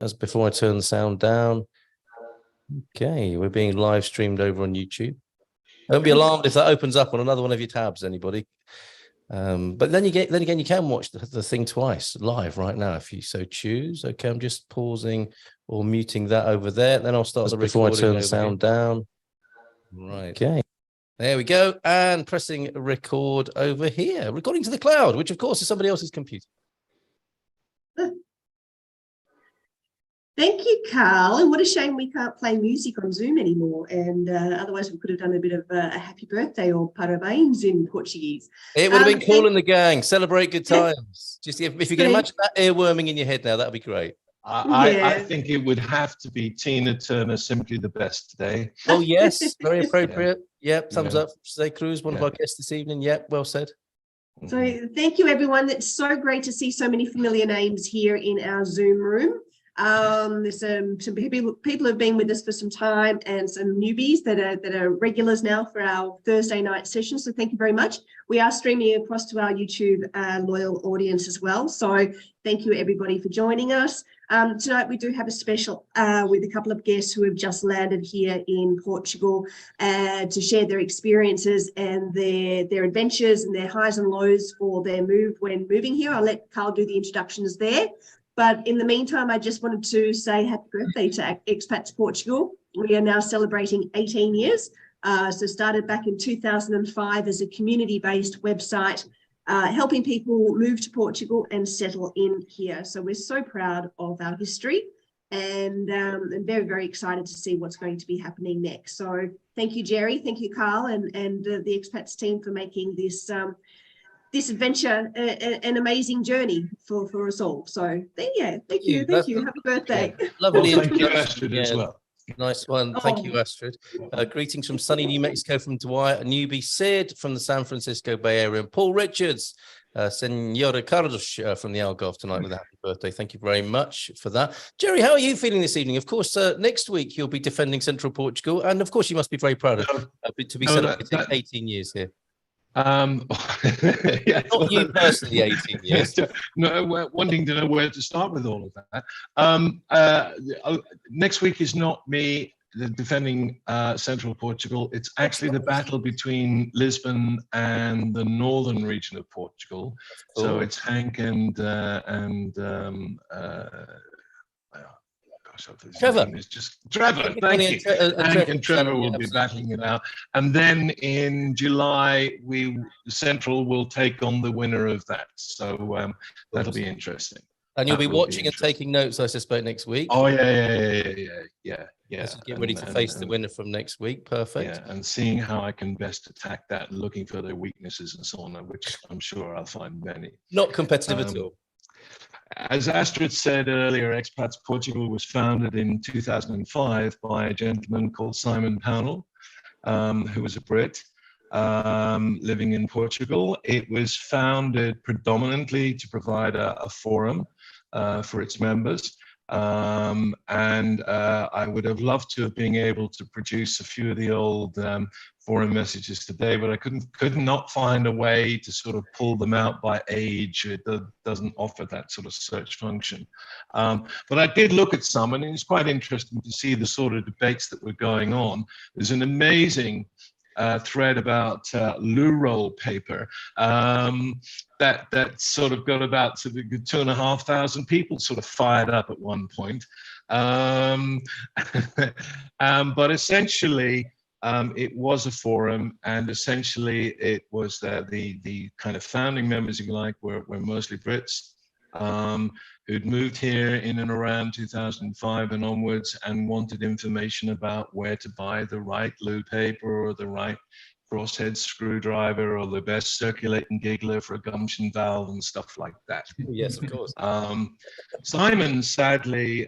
As before I turn the sound down. Okay, we're being live streamed over on YouTube. Don't be alarmed if that opens up on another one of your tabs, anybody. But then again, you can watch the thing twice live right now if you so choose. Okay, I'm just pausing or muting that over there. Then I'll start the recording. Before I turn the sound down. Right. Okay. There we go. And pressing record over here. Recording to the cloud, which of course is somebody else's computer. Thank you, Carl. And what a shame we can't play music on Zoom anymore. And otherwise we could have done a bit of a happy birthday or parabéns in Portuguese. It would have been cool in the gang. Celebrate good times. Just if you can imagine that earworming in your head now, that would be great. I think it would have to be Tina Turner, Simply the Best today. Oh, yes. Very appropriate. Yep. Thumbs up. Jose Cruz, one of our guests this evening. Yep. Well said. So thank you, everyone. It's so great to see so many familiar names here in our Zoom room. There's some people have been with us for some time and some newbies that are regulars now for our Thursday night session. So thank you very much. We are streaming across to our YouTube loyal audience as well. So thank you everybody for joining us. Tonight we do have a special with a couple of guests who have just landed here in Portugal to share their experiences and their adventures and their highs and lows for their move when moving here. I'll let Carl do the introductions there. But in the meantime, I just wanted to say happy birthday to Expats Portugal. We are now celebrating 18 years. So started back in 2005 as a community-based website, helping people move to Portugal and settle in here. So we're so proud of our history and very, very excited to see what's going to be happening next. So thank you, Jerry. Thank you, Carl, and the Expats team for making this this adventure an amazing journey for us all. So thank you. Happy birthday. Lovely. Well, thank you, Astrid, as well. Nice one. Thank you, Astrid. Greetings from sunny New Mexico from Dwight, a newbie Sid from the San Francisco Bay Area, and Paul Richards, Senora Carlos from the Algarve tonight with a happy birthday. Thank you very much for that. Jerry, how are you feeling this evening? Of course, next week you'll be defending Central Portugal, and of course you must be very proud of to be celebrating 18 years here. Yeah, not you personally, 18 years. No, wanting to know where to start with all of that. Next week is not me defending Central Portugal. It's actually the battle between Lisbon and the northern region of Portugal. Cool. So it's Hank and Trevor. It's just Trevor. Thank you. Hank and Trevor will be battling it out, and then in July, Central will take on the winner of that. So that'll be interesting. And you'll be watching and taking notes, I suspect, next week. Oh yeah. Get ready to face the winner from next week. Perfect. Yeah, and seeing how I can best attack that, and looking for their weaknesses and so on, which I'm sure I'll find many. Not competitive at all. As Astrid said earlier, Expats Portugal was founded in 2005 by a gentleman called Simon Pownell, who was a Brit living in Portugal. It was founded predominantly to provide a forum for its members. And I would have loved to have been able to produce a few of the old forum messages today, but I could not find a way to sort of pull them out by age. It doesn't offer that sort of search function. But I did look at some, and it's quite interesting to see the sort of debates that were going on. There's an amazing thread about loo roll paper that sort of got about 2,500 people sort of fired up at one point. But essentially, it was a forum, and essentially it was the kind of founding members, if you like, were mostly Brits who'd moved here in and around 2005 and onwards, and wanted information about where to buy the right loo paper or the right crosshead screwdriver or the best circulating giggler for a gumption valve and stuff like that. Yes, of course. Simon, sadly,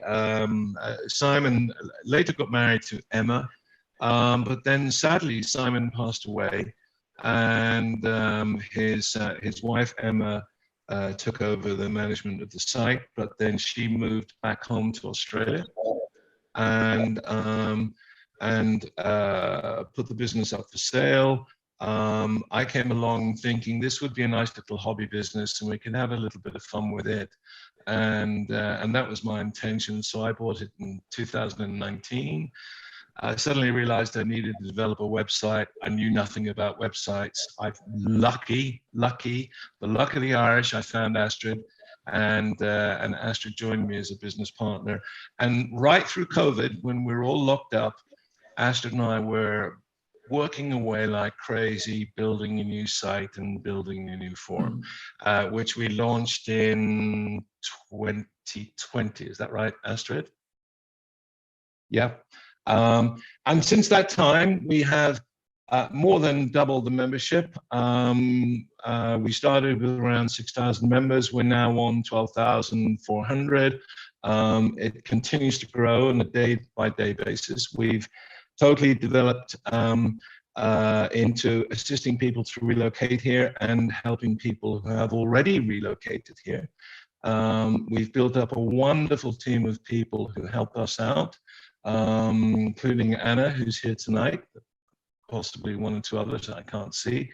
Simon later got married to Emma, but then sadly Simon passed away, and his wife Emma took over the management of the site, but then she moved back home to Australia and put the business up for sale. I came along thinking this would be a nice little hobby business and we can have a little bit of fun with it. and that was my intention. So I bought it in 2019. I suddenly realized I needed to develop a website. I knew nothing about websites. The luck of the Irish, I found Astrid, and Astrid joined me as a business partner. And right through COVID, when we were all locked up, Astrid and I were working away like crazy, building a new site and building a new forum, which we launched in 2020. Is that right, Astrid? Yeah. And since that time, we have more than doubled the membership. We started with around 6,000 members. We're now on 12,400. It continues to grow on a day-by-day basis. We've totally developed into assisting people to relocate here and helping people who have already relocated here. We've built up a wonderful team of people who help us out, including Anna, who's here tonight, possibly one or two others I can't see,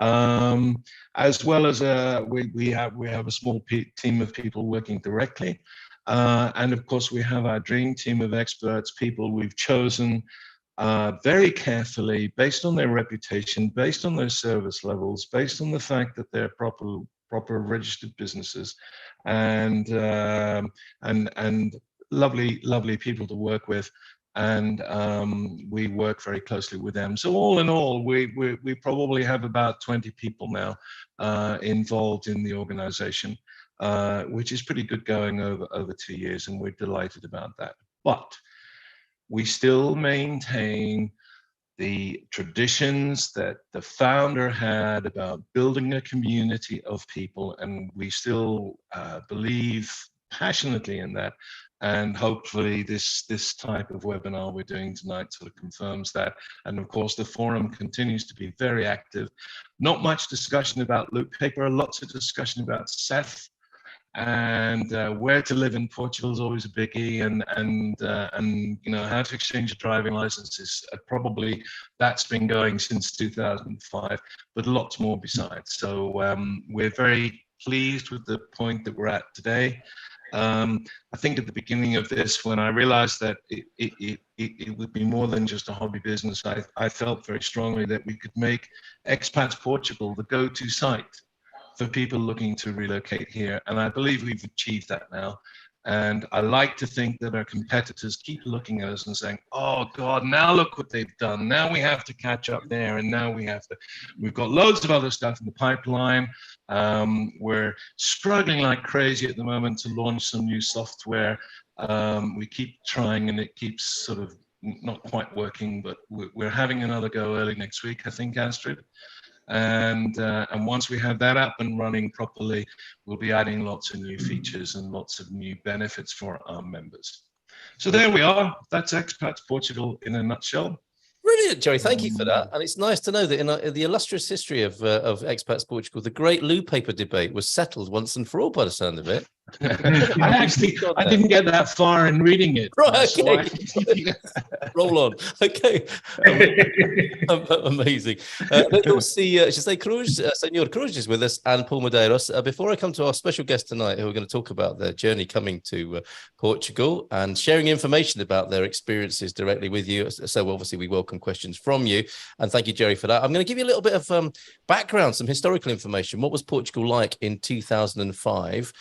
as well as we have a small team of people working directly, and of course we have our dream team of experts, people we've chosen very carefully based on their reputation, based on their service levels, based on the fact that they're proper registered businesses, and lovely people to work with, and we work very closely with them. So all in all, we probably have about 20 people now involved in the organization, which is pretty good going over 2 years, and we're delighted about that. But we still maintain the traditions that the founder had about building a community of people, and we still believe passionately in that. And hopefully this type of webinar we're doing tonight sort of confirms that. And of course, the forum continues to be very active. Not much discussion about loop paper, lots of discussion about Seth, and where to live in Portugal is always a biggie, and you know, how to exchange a driving license is probably, that's been going since 2005, but lots more besides. So we're very pleased with the point that we're at today. I think at the beginning of this, when I realized that it would be more than just a hobby business, I felt very strongly that we could make Expats Portugal the go-to site for people looking to relocate here. And I believe we've achieved that now. And I like to think that our competitors keep looking at us and saying, oh God, now look what they've done. Now we have to catch up there. And now we've got loads of other stuff in the pipeline. We're struggling like crazy at the moment to launch some new software. We keep trying and it keeps sort of not quite working, but we're having another go early next week, I think, Astrid. And once we have that up and running properly, we'll be adding lots of new features and lots of new benefits for our members. So there we are. That's Expats Portugal in a nutshell. Brilliant, Jerry. Thank you for that. And it's nice to know that in the illustrious history of Expats Portugal, the great loo paper debate was settled once and for all by the sound of it. I didn't get that far in reading it. Right, okay. Roll on. Okay. Amazing. Let's see, José Cruz, Senor Cruz is with us, and Paul Medeiros. Before I come to our special guest tonight, who are going to talk about their journey coming to Portugal and sharing information about their experiences directly with you. So obviously we welcome questions from you. And thank you, Jerry, for that. I'm going to give you a little bit of background, some historical information. What was Portugal like in 2005?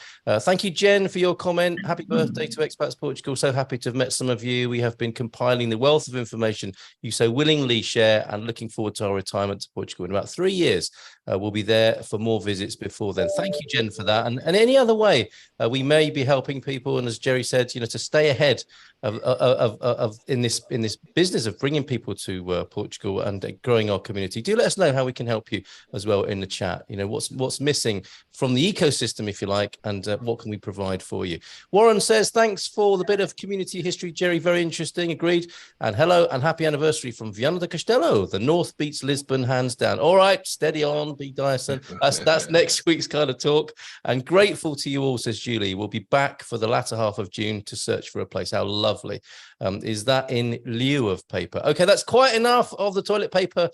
Thank you, Jen, for your comment. Happy birthday to Expats Portugal. So happy to have met some of you. We have been compiling the wealth of information you so willingly share, and looking forward to our retirement to Portugal in about 3 years. We'll be there for more visits before then. Thank you, Jen, for that. And any other way we may be helping people, and as Jerry said, you know, to stay ahead of in this business of bringing people to Portugal and growing our community, do let us know how we can help you as well in the chat. You know, what's missing from the ecosystem, if you like, and what can we provide for you. Warren says, thanks for the bit of community history, Jerry, very interesting. Agreed. And hello and happy anniversary from Viana do Castelo. The North beats Lisbon hands down. All right, steady on, B. Dyson. That's next week's kind of talk. And grateful to you all, says Julie. We'll be back for the latter half of June to search for a place. How lovely. Is that in lieu of paper? Okay, that's quite enough of the toilet paper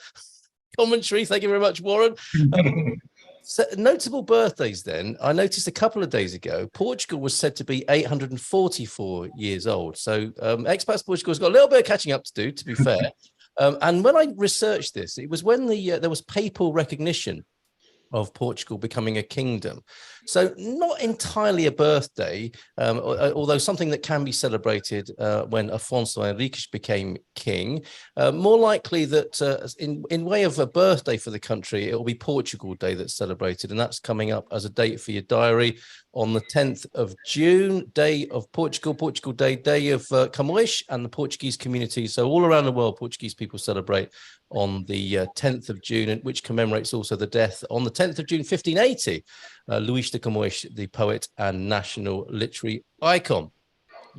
commentary. Thank you very much, Warren. So notable birthdays then. I noticed a couple of days ago, Portugal was said to be 844 years old. So Expats Portugal's got a little bit of catching up to do, to be fair. And when I researched this, it was when there was papal recognition of Portugal becoming a kingdom. So not entirely a birthday, although something that can be celebrated when Afonso Henriques became king. More likely that in way of a birthday for the country, it will be Portugal Day that's celebrated, and that's coming up as a date for your diary on the 10th of June, Day of Portugal, Portugal Day, Day of Camões and the Portuguese community. So all around the world, Portuguese people celebrate on the 10th of June, which commemorates also the death on the 10th of June, 1580, Luís de Camões, the poet and national literary icon.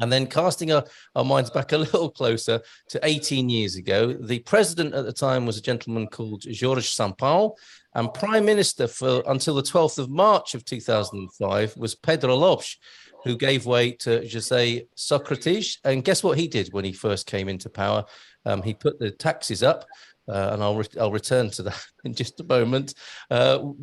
And then casting our minds back a little closer to 18 years ago, the president at the time was a gentleman called Jorge Sampaio, and prime minister for until the 12th of March of 2005 was Pedro Lopes, who gave way to José Sócrates. And guess what he did when he first came into power? He put the taxes up. And I'll return to that in just a moment.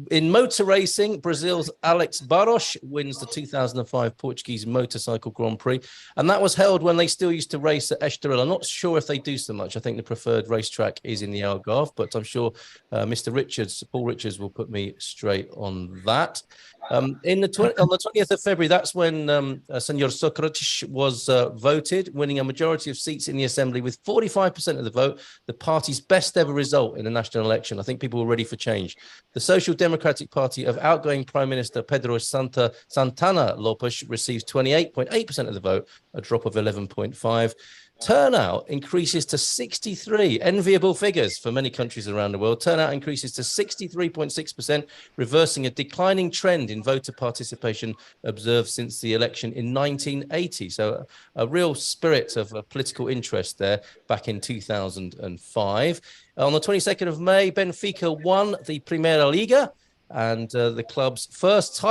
In motor racing, Brazil's Alex Barros wins the 2005 Portuguese Motorcycle Grand Prix, and that was held when they still used to race at Estoril. I'm not sure if they do so much. I think the preferred racetrack is in the Algarve, but I'm sure Mr. Richards, Paul Richards, will put me straight on that. On the 20th of February, that's when Senor Sócrates was voted, winning a majority of seats in the assembly with 45% of the vote, the party's best ever result in a national election. I think people were ready for change. The Social Democratic Party of outgoing Prime Minister Pedro Santana Lopes receives 28.8% of the vote, a drop of 11.5%. Turnout increases to 63, enviable figures for many countries around the world. Turnout increases to 63.6%, reversing a declining trend in voter participation observed since the election in 1980. So a real spirit of political interest there back in 2005. On the 22nd of May, Benfica won the Primeira Liga, and the club's first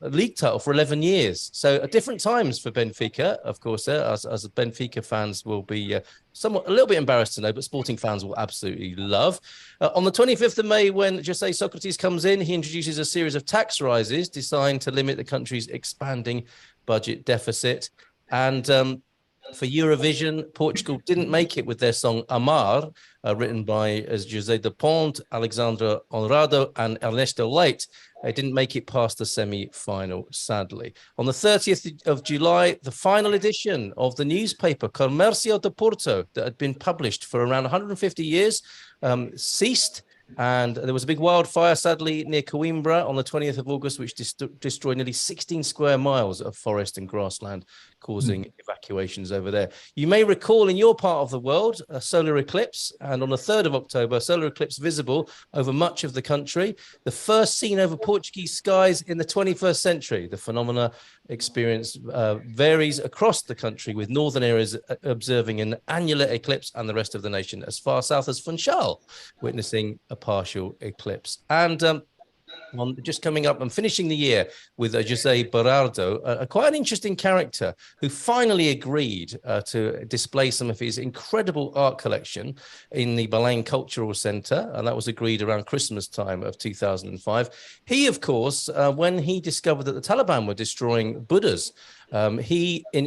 league title for 11 years. So at different times for Benfica, of course, as Benfica fans will be a little bit embarrassed to know, but sporting fans will absolutely love. On the 25th of May, when José Sócrates comes in, he introduces a series of tax rises designed to limit the country's expanding budget deficit. And for Eurovision, Portugal didn't make it with their song Amar, written by José de Pont, Alexandra Honrado, and Ernesto Leite. They didn't make it past the semi-final, sadly. On the 30th of July, the final edition of the newspaper Comercio de Porto, that had been published for around 150 years, ceased. And there was a big wildfire, sadly, near Coimbra on the 20th of August, which destroyed nearly 16 square miles of forest and grassland, causing evacuations over there. You may recall in your part of the world, a solar eclipse, and on the 3rd of October, a solar eclipse visible over much of the country, the first seen over Portuguese skies in the 21st century. The phenomena experience varies across the country, with northern areas observing an annular eclipse and the rest of the nation as far south as Funchal witnessing a partial eclipse. And just coming up and finishing the year with José Berardo, quite an interesting character who finally agreed to display some of his incredible art collection in the Belém Cultural Centre, and that was agreed around Christmas time of 2005. He, of course, when he discovered that the Taliban were destroying Buddhas, he in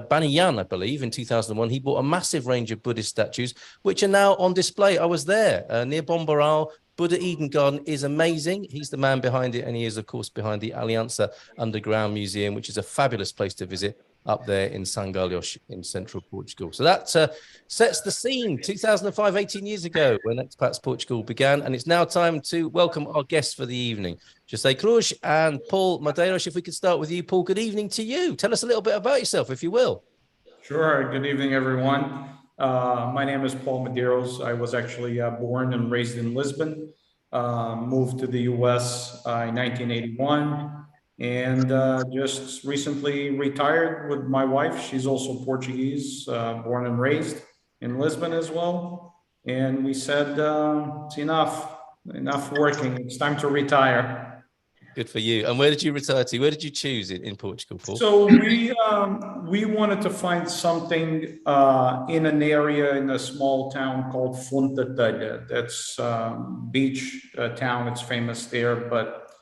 Baniyan, I believe, in 2001, he bought a massive range of Buddhist statues, which are now on display. I was there near Bombarral. Buddha Eden Garden is amazing. He's the man behind it, and he is, of course, behind the Aliança Underground Museum, which is a fabulous place to visit up there in Sangalhos in central Portugal. So that sets the scene. 2005, 18 years ago, when Expats Portugal began, and it's now time to welcome our guests for the evening, José Cruz and Paul Madeiros. If we could start with you, Paul, good evening to you. Tell us a little bit about yourself, if you will. Sure. Good evening, everyone. My name is Paul Madeiros. I was actually born and raised in Lisbon, moved to the US in 1981, and just recently retired with my wife. She's also Portuguese, born and raised in Lisbon as well. And we said, it's enough working. It's time to retire. Good for you. And where did you retire to? Where did you choose it in Portugal, Paul? So we wanted to find something in an area in a small town called Fonte Telha. That's beach town. It's famous there, but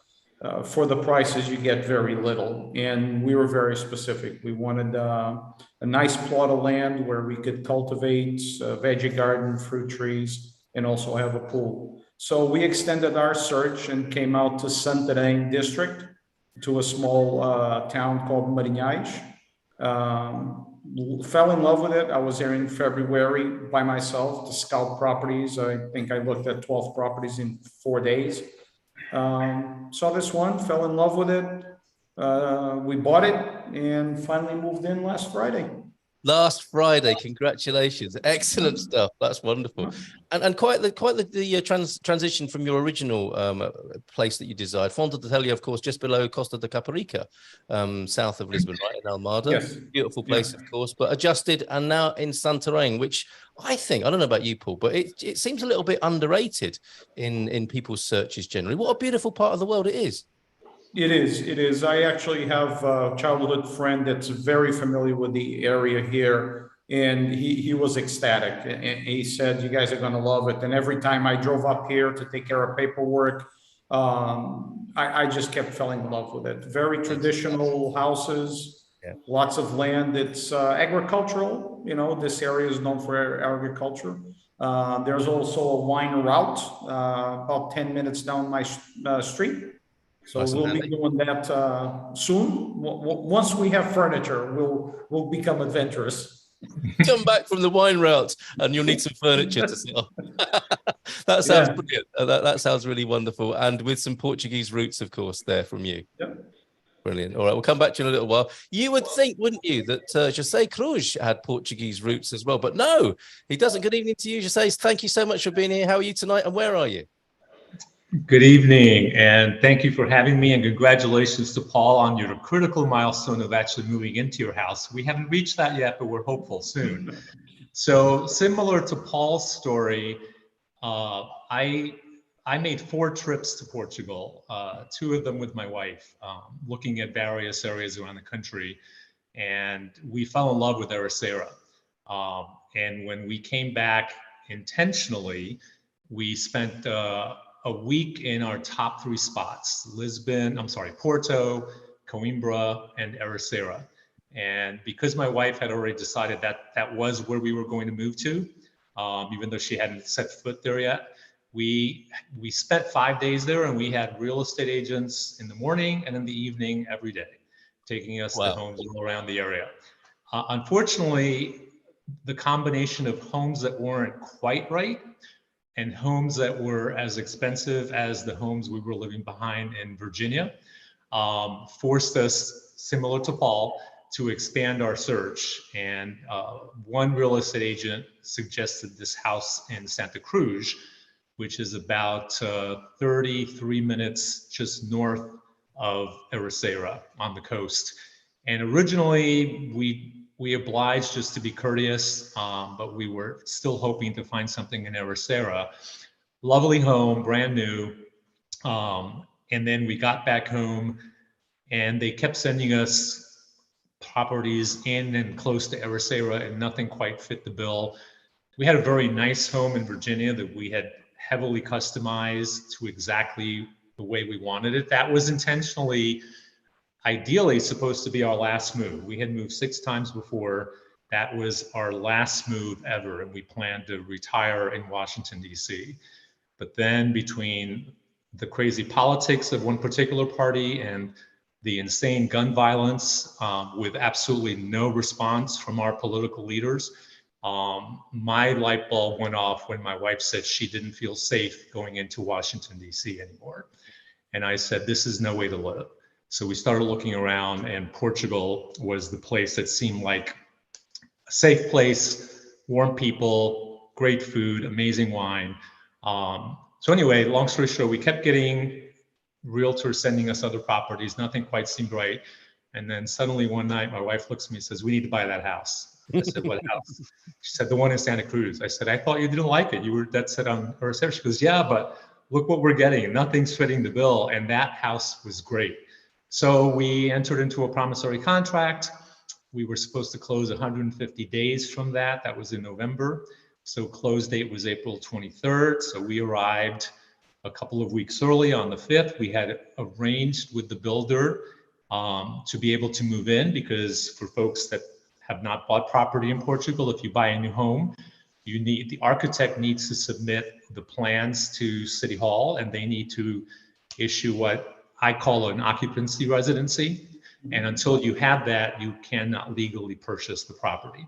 for the prices, you get very little. And we were very specific. We wanted a nice plot of land where we could cultivate a veggie garden, fruit trees, and also have a pool. So we extended our search and came out to Santarém district, to a small town called Marinhais. Fell in love with it. I was there in February by myself to scout properties. I think I looked at 12 properties in 4 days. Saw this one, fell in love with it. We bought it and finally moved in last Friday. Last Friday, congratulations! Excellent stuff. That's wonderful, and quite the transition from your original place that you desired. Fonte de Telha, of course, just below Costa de Caparica, south of Lisbon, right in Almada. Yes. Beautiful place, of course, but adjusted and now in Santarém, which I don't know about you, Paul, but it seems a little bit underrated in people's searches generally. What a beautiful part of the world it is. It is. I actually have a childhood friend that's very familiar with the area here, and he was ecstatic. And he said, "You guys are going to love it." And every time I drove up here to take care of paperwork, I just kept falling in love with it. Very traditional houses, lots of land. It's agricultural. You know, this area is known for agriculture. There's also a wine route about 10 minutes down my street. So we'll be doing that soon. Once we have furniture, we'll become adventurous. Come back from the wine route, and you'll need some furniture to sell. That sounds brilliant. That sounds really wonderful, and with some Portuguese roots, of course, there from you. Yep. Brilliant. All right, we'll come back to you in a little while. You would think, wouldn't you, that José Cruz had Portuguese roots as well, but no, he doesn't. Good evening to you, José. Thank you so much for being here. How are you tonight, and where are you? Good evening, and thank you for having me, and congratulations to Paul on your critical milestone of actually moving into your house. We haven't reached that yet, but we're hopeful soon. So similar to Paul's story, I made 4 trips to Portugal, 2 of them with my wife, looking at various areas around the country, and we fell in love with Ericeira. And when we came back intentionally, we spent a week in our top 3 spots: Porto, Coimbra, and Ericeira. And because my wife had already decided that was where we were going to move to, even though she hadn't set foot there yet, we spent 5 days there, and we had real estate agents in the morning and in the evening every day, taking us to homes all around the area. Unfortunately, the combination of homes that weren't quite right and homes that were as expensive as the homes we were living behind in Virginia forced us, similar to Paul, to expand our search. And one real estate agent suggested this house in Santa Cruz, which is about 33 minutes just north of Ericeira on the coast. And originally we obliged just to be courteous, but we were still hoping to find something in Ericeira. Lovely home, brand new. And then we got back home, and they kept sending us properties in and close to Ericeira, and nothing quite fit the bill. We had a very nice home in Virginia that we had heavily customized to exactly the way we wanted it. That was intentionally, ideally supposed to be our last move. We had moved 6 times before. That was our last move ever, and we planned to retire in Washington, D.C. But then between the crazy politics of one particular party and the insane gun violence with absolutely no response from our political leaders, my light bulb went off when my wife said she didn't feel safe going into Washington, D.C. anymore. And I said, this is no way to live. So we started looking around, and Portugal was the place that seemed like a safe place, warm people, great food, amazing wine. So anyway, long story short, we kept getting realtors sending us other properties. Nothing quite seemed right. And then suddenly one night, my wife looks at me and says, "We need to buy that house." I said, "What house?" She said, "The one in Santa Cruz." I said, "I thought you didn't like it. You were dead set on Ericeira." She goes, "Yeah, but look what we're getting. Nothing's fitting the bill." And that house was great. So we entered into a promissory contract. We were supposed to close 150 days from that. That was in November. So close date was April 23rd. So we arrived a couple of weeks early on the 5th. We had arranged with the builder to be able to move in, because for folks that have not bought property in Portugal, if you buy a new home, the architect needs to submit the plans to City Hall, and they need to issue what I call an occupancy residency. And until you have that, you cannot legally purchase the property.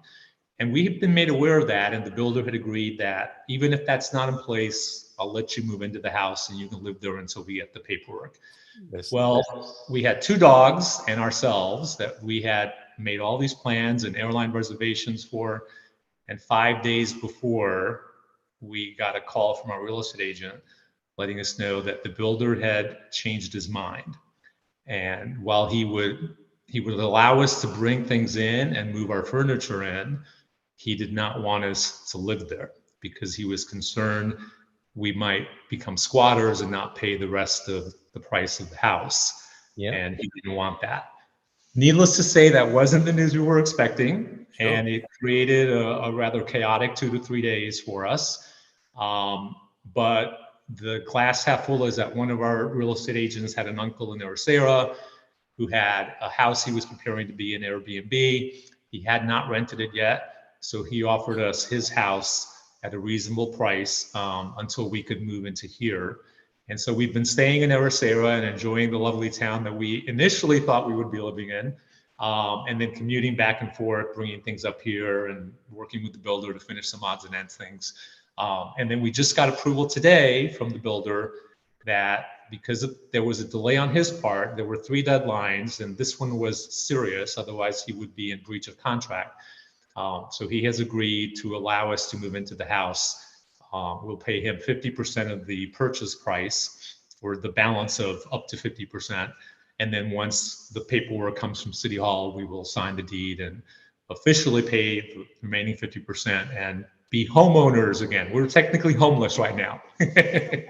And we have been made aware of that, and the builder had agreed that even if that's not in place, I'll let you move into the house and you can live there until we get the paperwork. Well, we had 2 dogs and ourselves that we had made all these plans and airline reservations for. And 5 days before, we got a call from our real estate agent letting us know that the builder had changed his mind. And while he would allow us to bring things in and move our furniture in, he did not want us to live there, because he was concerned we might become squatters and not pay the rest of the price of the house. Yeah. And he didn't want that. Needless to say, that wasn't the news we were expecting. Sure. And it created a rather chaotic 2 to 3 days for us. But the glass half full is that one of our real estate agents had an uncle in Ericeira who had a house he was preparing to be an Airbnb. He had not rented it yet, so he offered us his house at a reasonable price until we could move into here. And so we've been staying in Ericeira and enjoying the lovely town that we initially thought we would be living in, and then commuting back and forth, bringing things up here and working with the builder to finish some odds and ends things. And then we just got approval today from the builder that because there was a delay on his part, there were 3 deadlines, and this one was serious, otherwise he would be in breach of contract. So he has agreed to allow us to move into the house. We'll pay him 50% of the purchase price, or the balance of up to 50%. And then once the paperwork comes from City Hall, we will sign the deed and officially pay the remaining 50% and be homeowners again. We're technically homeless right now.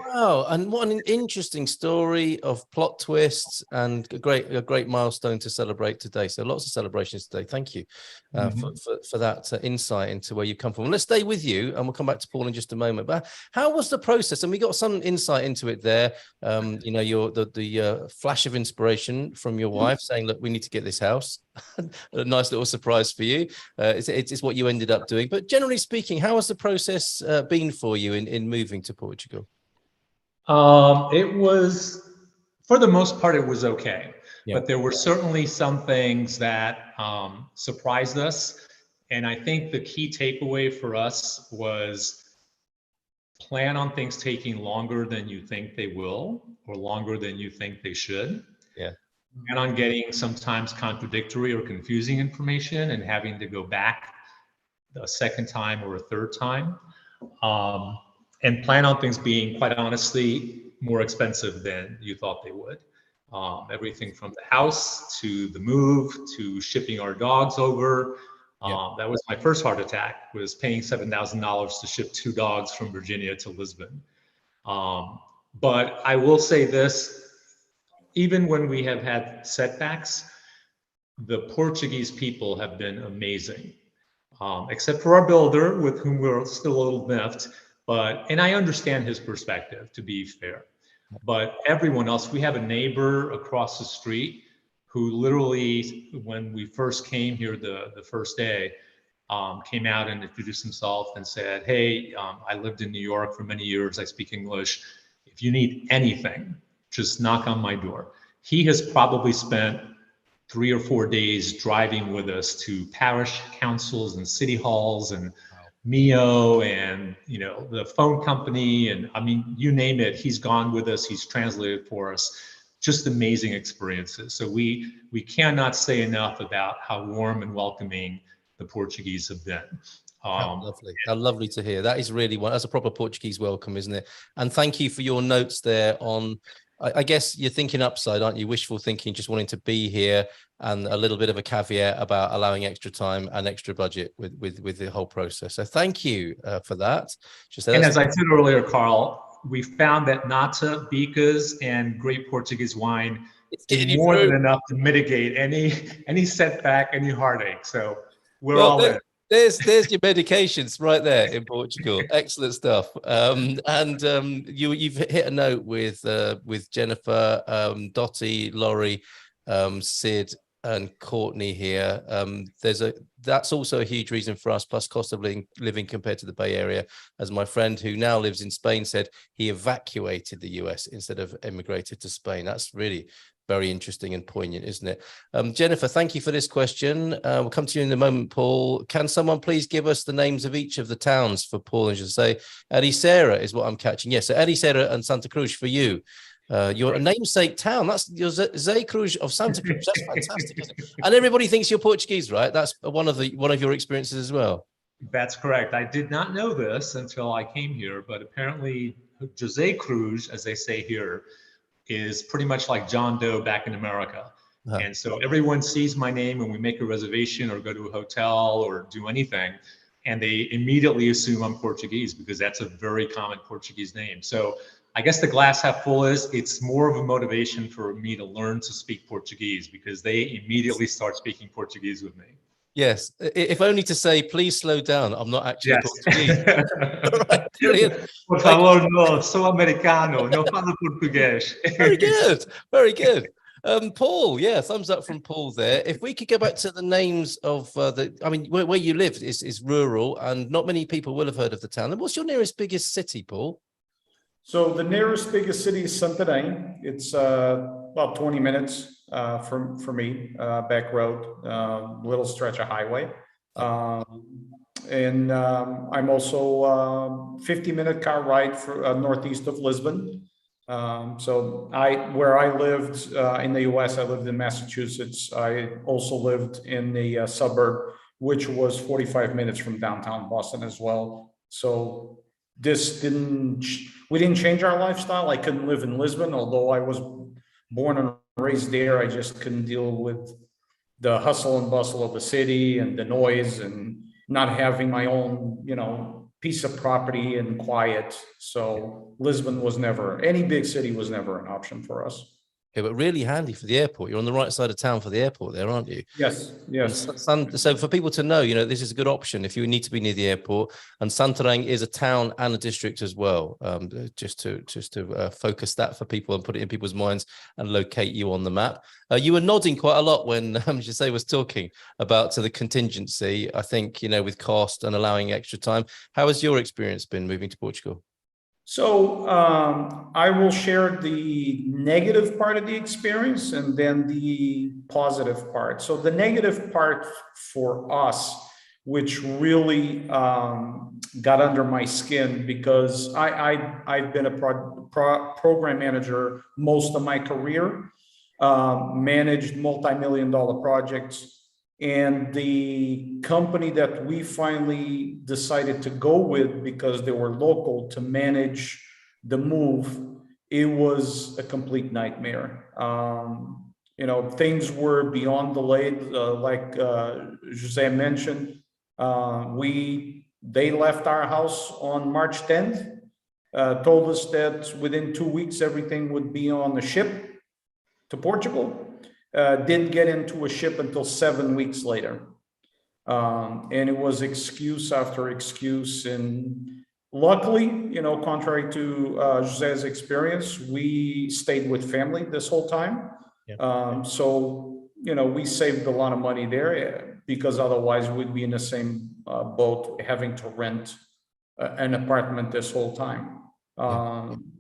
Wow, and what an interesting story of plot twists, and a great milestone to celebrate today. So lots of celebrations today. Thank you for that insight into where you come from. Let's stay with you, and we'll come back to Paul in just a moment. But how was the process? And we got some insight into it there. You know, the flash of inspiration from your wife saying, "Look, we need to get this house." A nice little surprise for you. It's what you ended up doing. But generally speaking, how has the process been for you in moving to Portugal? It was, for the most part, it was okay. Yeah. But there were certainly some things that surprised us. And I think the key takeaway for us was plan on things taking longer than you think they will, or longer than you think they should. Yeah. And on getting sometimes contradictory or confusing information and having to go back a second time or a third time. And plan on things being, quite honestly, more expensive than you thought they would. Everything from the house to the move to shipping our dogs over. That was my first heart attack, was paying $7,000 to ship 2 dogs from Virginia to Lisbon. But I will say this, even when we have had setbacks, the Portuguese people have been amazing, except for our builder, with whom we're still a little miffed. And I understand his perspective, to be fair. But everyone else, we have a neighbor across the street who literally, when we first came here the first day, came out and introduced himself and said, "Hey, I lived in New York for many years. I speak English. If you need anything, just knock on my door." He has probably spent 3 or 4 days driving with us to parish councils and city halls and Mio and, you know, the phone company, and I mean, you name it, he's gone with us, he's translated for us. Just amazing experiences. So we cannot say enough about how warm and welcoming the Portuguese have been. How lovely to hear. That is really that's a proper Portuguese welcome, isn't it? And thank you for your notes there on, I guess you're thinking upside, aren't you? Wishful thinking, just wanting to be here, and a little bit of a caveat about allowing extra time and extra budget with the whole process. So thank you for that. And as I said earlier, Carl, we found that nata, bicas, and great Portuguese wine is more than enough to mitigate any setback, any heartache. So we're all in. There's your medications right there in Portugal. Excellent stuff. You've hit a note with Jennifer, Dottie, Laurie, Sid, and Courtney here. That's also a huge reason for us, plus cost of living compared to the Bay Area. As my friend who now lives in Spain said, he evacuated the US instead of emigrated to Spain. That's really very interesting and poignant, isn't it? Jennifer, thank you for this question. We'll come to you in a moment, Paul. Can someone please give us the names of each of the towns for Paul and Jose? Ericeira is what I'm catching. Yes, so Ericeira and Santa Cruz for you. Your namesake town, that's your Zé Cruz of Santa Cruz. That's fantastic, isn't it? And everybody thinks you're Portuguese, right? That's one of your experiences as well. That's correct. I did not know this until I came here, but apparently José Cruz, as they say here, is pretty much like John Doe back in America. And so everyone sees my name when we make a reservation or go to a hotel or do anything, and they immediately assume I'm Portuguese because that's a very common Portuguese name. So I guess the glass half full is it's more of a motivation for me to learn to speak Portuguese because they immediately start speaking Portuguese with me. Yes, if only to say, please slow down. I'm not actually Portuguese. Right, brilliant. Por favor, no, sou americano, no falo português. Very good, very good. Paul, yeah, thumbs up from Paul there. If we could go back to the names of where you live is rural, and not many people will have heard of the town. And what's your nearest biggest city, Paul? So the nearest biggest city is Santarém. It's about 20 minutes for me, back road, little stretch of highway. And I'm also 50-minute car ride for northeast of Lisbon. So where I lived in the US, I lived in Massachusetts. I also lived in a suburb, which was 45 minutes from downtown Boston as well. So we didn't change our lifestyle. I couldn't live in Lisbon, although I was born and raised there. I just couldn't deal with the hustle and bustle of the city and the noise and not having my own, piece of property and quiet. So Lisbon was never, any big city was never an option for us. Yeah, but really handy for the airport. You're on the right side of town for the airport there, aren't you? Yes, yes. So for people to know, this is a good option if you need to be near the airport. And Santarém is a town and a district as well, just to focus that for people and put it in people's minds and locate you on the map. You were nodding quite a lot when Jose was talking about the contingency, I think, with cost and allowing extra time. How has your experience been moving to Portugal? So I will share the negative part of the experience and then the positive part. So the negative part for us, which really got under my skin, because I've been a program manager most of my career, managed multi-million-dollar projects. And the company that we finally decided to go with, because they were local, to manage the move, it was a complete nightmare. Things were beyond delayed, like Jose mentioned. They left our house on March 10th, told us that within 2 weeks everything would be on a ship to Portugal. Didn't get into a ship until 7 weeks later. And it was excuse after excuse. And luckily, contrary to Jose's experience, we stayed with family this whole time. Yeah. So, we saved a lot of money there because otherwise we'd be in the same boat having to rent an apartment this whole time.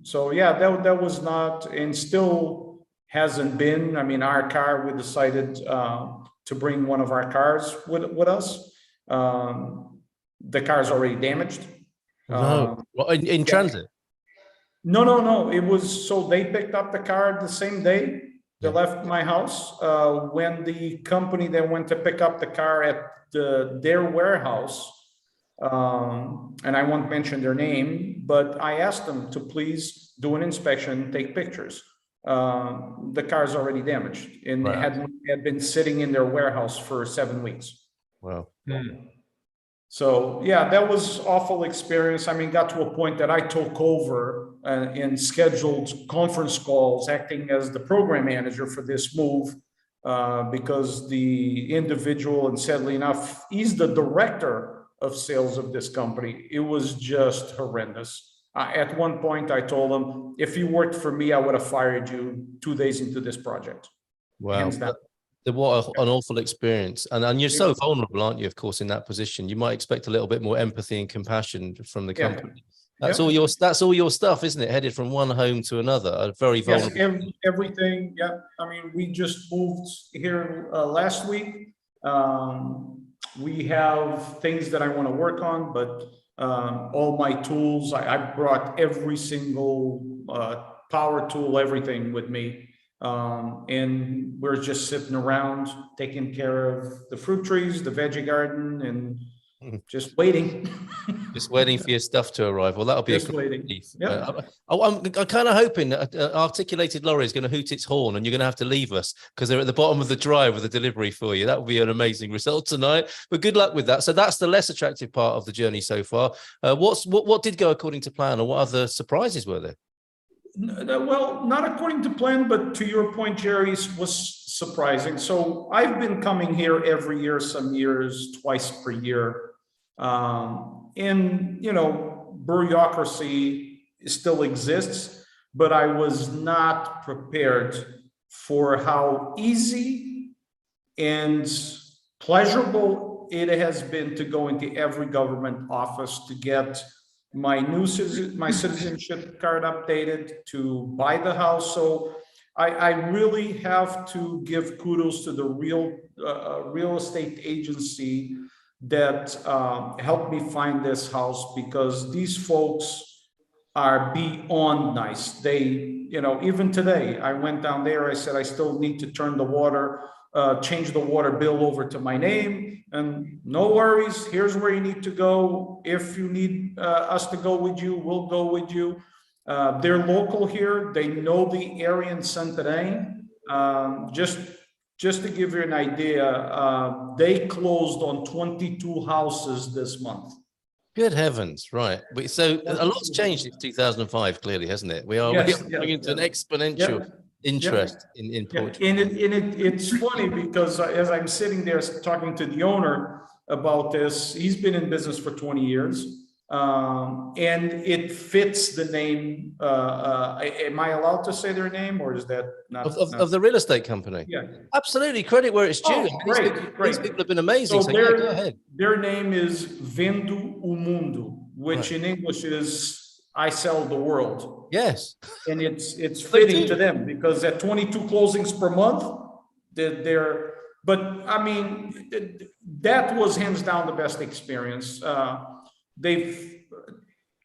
So yeah, that was not, and still hasn't been. I mean, our car, we decided to bring one of our cars with us. The car's already damaged. No, in transit? No. It was, so they picked up the car the same day they left my house. When the company that went to pick up the car at their warehouse, and I won't mention their name, but I asked them to please do an inspection, take pictures. The car's already damaged and had been sitting in their warehouse for 7 weeks. Wow. So yeah, that was awful experience. I mean, got to a point that I took over and scheduled conference calls, acting as the program manager for this move because the individual, and sadly enough, he's the director of sales of this company. It was just horrendous. At one point, I told him, if you worked for me, I would have fired you 2 days into this project. Wow. Hands down. What an awful experience. And you're so vulnerable, aren't you, of course, in that position. You might expect a little bit more empathy and compassion from the company. That's all your stuff, isn't it? Headed from one home to another. A very vulnerable. Yes, everything. Yeah. I mean, we just moved here last week. We have things that I want to work on, but all my tools, I brought every single power tool, everything with me. And we're just sitting around taking care of the fruit trees, the veggie garden, and just waiting. Just waiting for your stuff to arrive. Well, that'll be Just a great waiting. relief. Yep. I'm kind of hoping that articulated lorry is going to hoot its horn and you're going to have to leave us because they're at the bottom of the drive with a delivery for you. That would be an amazing result tonight. But good luck with that. So that's the less attractive part of the journey so far. What did go according to plan, or what other surprises were there? Well, not according to plan, but to your point, Jerry, was surprising. So I've been coming here every year, some years, twice per year. And, you know, bureaucracy still exists, but I was not prepared for how easy and pleasurable it has been to go into every government office to get my citizenship card updated, to buy the house. So I really have to give kudos to the real estate agency that helped me find this house, because these folks are beyond nice. They, you know, even today, I went down there, I said, I still need to turn the water, change the water bill over to my name, and no worries, here's where you need to go. If you need us to go with you, we'll go with you. They're local here. They know the area in Santarém. Just to give you an idea, they closed on 22 houses this month. Good heavens, right. So a lot's changed since 2005, clearly, hasn't it? We are going into an exponential interest in Portugal. And it's funny because as I'm sitting there talking to the owner about this, he's been in business for 20 years. And it fits the name. Am I allowed to say their name, or is that not of the real estate company? Yeah, absolutely. Credit where it's due. Oh, great. These people have been amazing. So yeah, go ahead. Their name is Vendo o Mundo, which in English is I sell the world. Yes, and it's fitting to them because at 22 closings per month, they're. But I mean, that was hands down the best experience. They've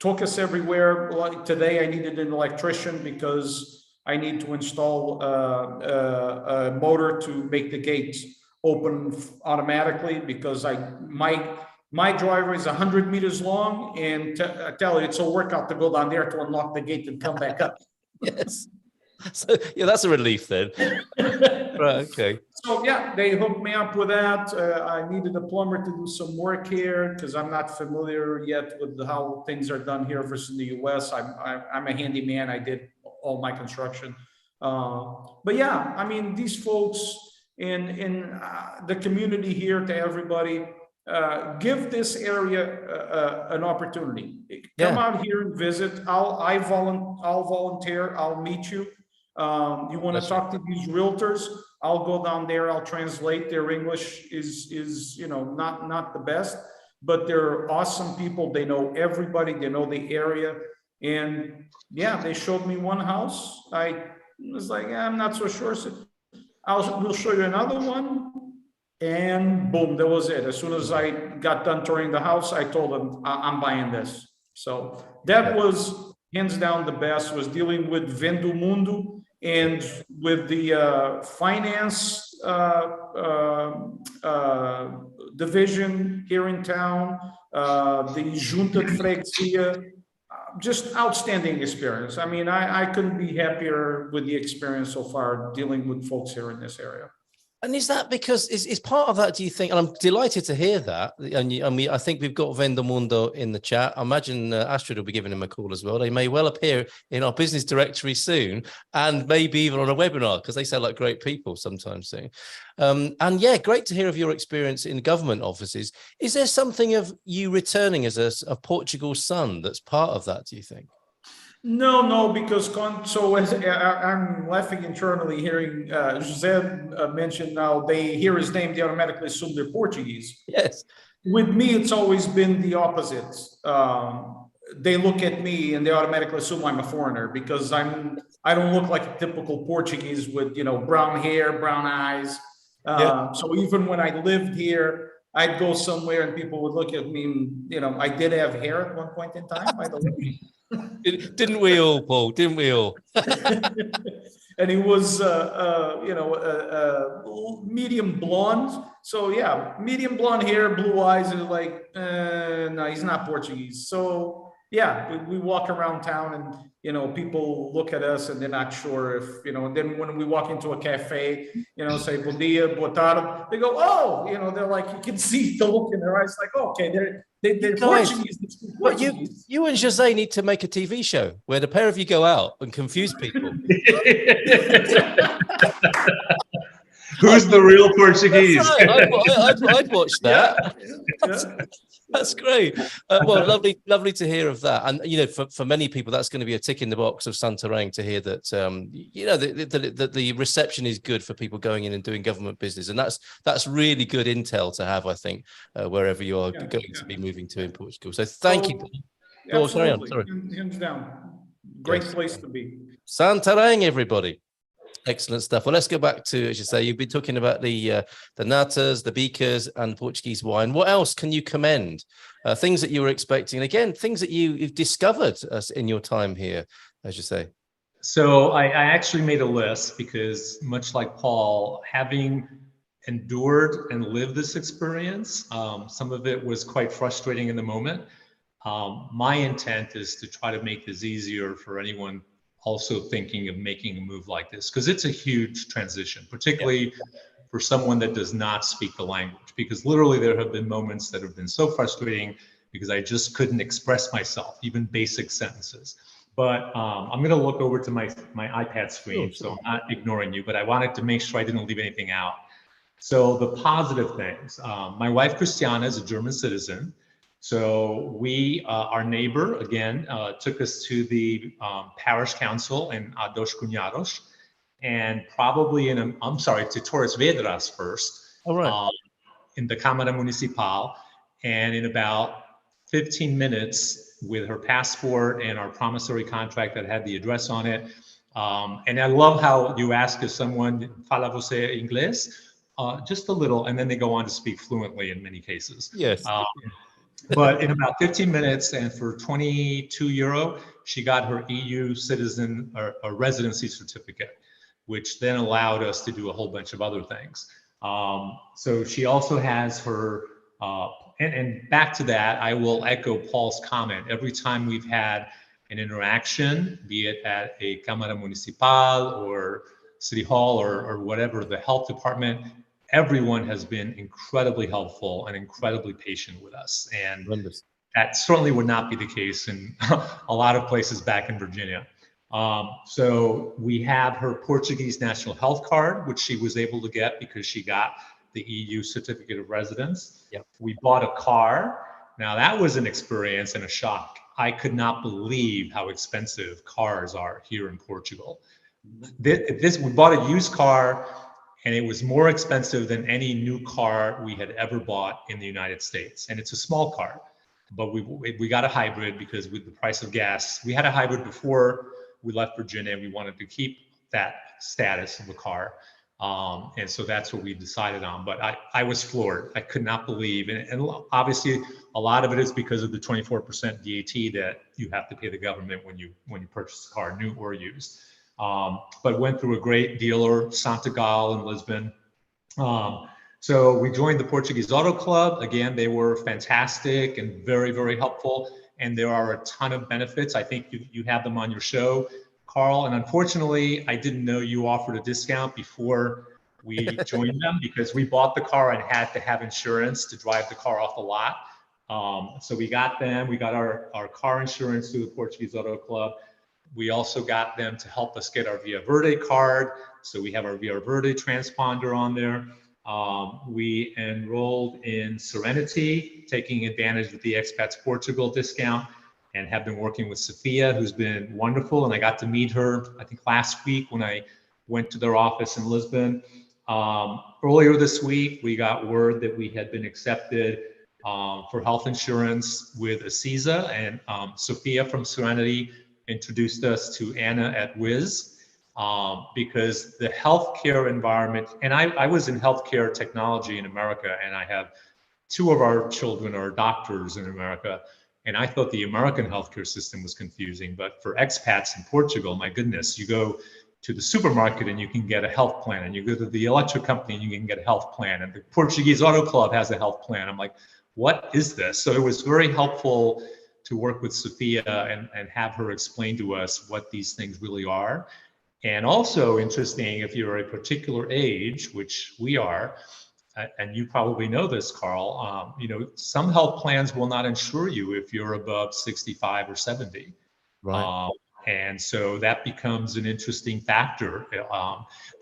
took us everywhere. Like today, I needed an electrician because I need to install a motor to make the gate open automatically, because my driveway is 100 meters long, and I tell you, it's a workout to go down there to unlock the gate and come back up. Yes. So yeah, that's a relief then. Right. Okay. So yeah, they hooked me up with that. I needed a plumber to do some work here because I'm not familiar yet with how things are done here versus the US. I'm a handyman. I did all my construction. But yeah, I mean, these folks in the community here, to everybody, give this area an opportunity. Come out here and visit. I'll volunteer. I'll meet you. You want to talk to these realtors? I'll go down there. I'll translate. Their English is you know, not the best, but they're awesome people. They know everybody. They know the area, and yeah, they showed me one house. I was like, yeah, I'm not so sure. So we'll show you another one. And boom, that was it. As soon as I got done touring the house, I told them I'm buying this. So that was hands down the best, was dealing with Vendo Mundo and with the finance division here in town, the Junta de Freguesia. Just outstanding experience. I mean, I couldn't be happier with the experience so far dealing with folks here in this area. And is that because is part of that, do you think? And I'm delighted to hear that. And I mean, I think we've got Vendomundo in the chat. I imagine Astrid will be giving him a call as well. They may well appear in our business directory soon, and maybe even on a webinar, because they sound like great people sometime soon. And yeah, great to hear of your experience in government offices. Is there something of you returning as a Portugal son that's part of that, do you think? No, because so as I'm laughing internally hearing José mention now they hear his name, they automatically assume they're Portuguese. Yes. With me, it's always been the opposite. They look at me and they automatically assume I'm a foreigner because I don't look like a typical Portuguese with, you know, brown hair, brown eyes. So even when I lived here, I'd go somewhere and people would look at me and, you know, I did have hair at one point in time, by the way. Didn't we all, Paul? Didn't we all? And he was, medium blonde. So yeah, medium blonde hair, blue eyes, and like, no, he's not Portuguese. So yeah, we walk around town and, you know, people look at us and they're not sure if, you know, and then when we walk into a cafe, you know, say, bom dia, boa tarde, they go, oh, you know, they're like, you can see the look in their eyes, like, oh, okay, they're guys, Portuguese. But you and Jose need to make a TV show where the pair of you go out and confuse people. Who's the real Portuguese? Right. I'd watch that. That's great. Well, lovely to hear of that. And you know, for many people, that's going to be a tick in the box of Santarém to hear that you know that the reception is good for people going in and doing government business, and that's really good intel to have. I think wherever you are going to be moving to in Portugal. So thank you. Oh, sorry. Hands down. Great place to be. Santarém, everybody. Excellent stuff. Well, let's go back to, as you say, you've been talking about the natas, the beakers, and Portuguese wine. What else can you commend? Things that you were expecting, and again, things that you've discovered in your time here, as you say. So I actually made a list because, much like Paul, having endured and lived this experience, some of it was quite frustrating in the moment. My intent is to try to make this easier for anyone also thinking of making a move like this, because it's a huge transition, particularly for someone that does not speak the language, because literally there have been moments that have been so frustrating because I just couldn't express myself, even basic sentences. But I'm going to look over to my iPad screen, so I'm not ignoring you, but I wanted to make sure I didn't leave anything out. So the positive things, my wife Christiana is a German citizen. So we, our neighbor, again, took us to the parish council in Dos Cunhados, and probably to Torres Vedras first, in the Câmara Municipal, and in about 15 minutes with her passport and our promissory contract that had the address on it. And I love how you ask if someone fala você inglês, just a little, and then they go on to speak fluently in many cases. Yes. But in about 15 minutes and for 22 euro, she got her EU citizen or residency certificate, which then allowed us to do a whole bunch of other things. So she also has her, and back to that, I will echo Paul's comment. Every time we've had an interaction, be it at a Câmara Municipal or City Hall or whatever, the health department, everyone has been incredibly helpful and incredibly patient with us. And that certainly would not be the case in a lot of places back in Virginia. So we have her Portuguese national health card, which she was able to get because she got the EU certificate of residence. Yep. We bought a car. Now that was an experience and a shock. I could not believe how expensive cars are here in Portugal. We bought a used car, and it was more expensive than any new car we had ever bought in the United States. And it's a small car, but we got a hybrid because with the price of gas, we had a hybrid before we left Virginia. We wanted to keep that status of a car. And so that's what we decided on. But I was floored. I could not believe, and obviously a lot of it is because of the 24% VAT that you have to pay the government when you purchase a car, new or used. But went through a great dealer, Santagal in Lisbon. So we joined the Portuguese Auto Club. Again, they were fantastic and very, very helpful. And there are a ton of benefits. I think you have them on your show, Carl. And unfortunately, I didn't know you offered a discount before We joined them because we bought the car and had to have insurance to drive the car off the lot. So we got them. We got our car insurance through the Portuguese Auto Club. We also got them to help us get our Via Verde card. So we have our Via Verde transponder on there. We enrolled in Serenity, taking advantage of the Expats Portugal discount, and have been working with Sophia, who's been wonderful. And I got to meet her, I think, last week when I went to their office in Lisbon. Earlier this week, we got word that we had been accepted for health insurance with Aziza, and Sophia from Serenity introduced us to Anna at Wiz, because the healthcare environment, and I was in healthcare technology in America, and I have 2 of our children are doctors in America, and I thought the American healthcare system was confusing, but for expats in Portugal, my goodness, you go to the supermarket and you can get a health plan, and you go to the electric company and you can get a health plan, and the Portuguese Auto Club has a health plan. I'm like, what is this? So it was very helpful to work with Sophia and have her explain to us what these things really are. And also interesting, if you're a particular age, which we are, and you probably know this, Carl, you know, some health plans will not insure you if you're above 65 or 70. Right. And so that becomes an interesting factor.